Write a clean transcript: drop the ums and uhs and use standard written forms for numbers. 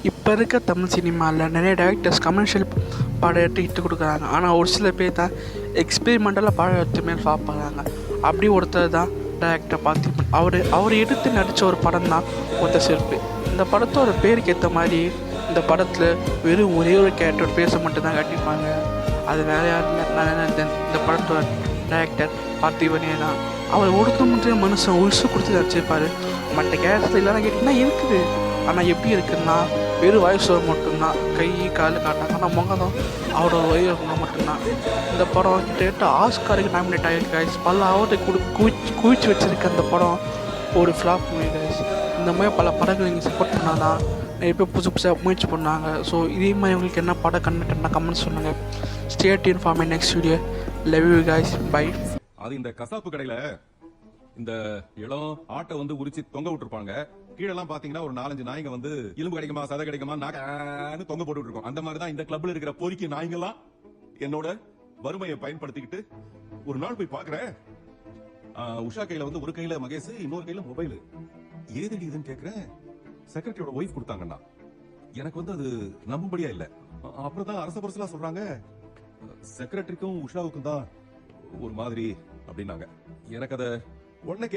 இப்போ இருக்க தமிழ் சினிமாவில் நிறைய டேரக்டர்ஸ் கமர்ஷியல் படம் எடுத்து இட்டு கொடுக்குறாங்க. ஆனால் ஒரு சில பேர் தான் எக்ஸ்பெரிமெண்டலாக படம் எடுத்து மேல் பார்ப்பாங்க. அப்படி ஒருத்தர் தான் டேரக்டர் பார்த்திபன். அவர் எடுத்து நடித்த ஒரு படம் தான் ஒத்த செருப்பு. இந்த படத்தோட பேருக்கு ஏற்ற மாதிரி இந்த படத்தில் வெறும் ஒரே ஒரு கேரக்டர் பேச மட்டும்தான் காட்டியிருப்பாங்க. அது வேறு யாரும் இல்லை, இந்த படத்தோட டேரக்டர் பார்த்திபனே தான். அவர் ஒடுக்க முடிய மனுஷன் உள்சு கொடுத்து நடிச்சிருப்பார். மற்ற கேரக்டர் இல்லைன்னா கேட்டிங்கன்னா இருக்குது, ஆனால் எப்படி இருக்குன்னா வெறும் வாய்ஸ் ஓவர் மட்டும்தான், கை கால் காட்டாங்க. ஆனால் முகம் அவரோட வயிறு மட்டும்தான். இந்த படம் கிட்டத்தட்ட ஆஸ்காருக்கு நாமினேட் ஆகிருக்கு கைஸ். பல அவார்டை குவிச்சு வச்சிருக்க அந்த படம் ஒரு ஃப்ளாப் மூவி கைஸ். இந்த மாதிரி பல படங்கள் நீங்கள் சப்போர்ட் பண்ணாதான் நிறைய பேர் புதுசாக முயற்சி பண்ணாங்க. ஸோ இதே மாதிரி உங்களுக்கு என்ன படம் கண்டுட்டா கமெண்ட் சொல்லுங்கள். Stay tuned for my next video. Love you guys, bye. அது இந்த கசாப்பு கடையில இந்த இளம் ஆட்டை வந்து உரிச்சு தொங்க விட்டுருப்பாங்க. கீழெல்லாம் பாத்தீங்கன்னா ஒரு 4-5 நாய்ங்க வந்து எலும்பு கிடைக்குமா சதை கிடைக்குமா தொங்க போட்டு இருக்கோம். அந்த மாதிரிதான் இந்த கிளப்ல இருக்கிற பொறுக்கி நாய்ங்கெல்லாம் என்னோட வறுமையை பயன்படுத்திக்கிட்டு ஒரு நாள் போய் பாக்குறேன். உஷா கையில வந்து ஒரு கையில மகேஷ், இன்னொரு கையில மொபைல். ஏதடி இதுன்னு கேக்குறேன். செக்ரட்டரியோட ஒய்ஃப் கொடுத்தாங்கண்ணா. எனக்கு வந்து அது நம்பும்படியா இல்ல. அப்புறம் தான் அரச பரசலா சொல்றாங்க செக்ரட்டரிக்கும் உஷாவுக்கும் தான் ஒரு மாதிரி அப்படின்னாங்க. எனக்கு அத உடனே கேட்க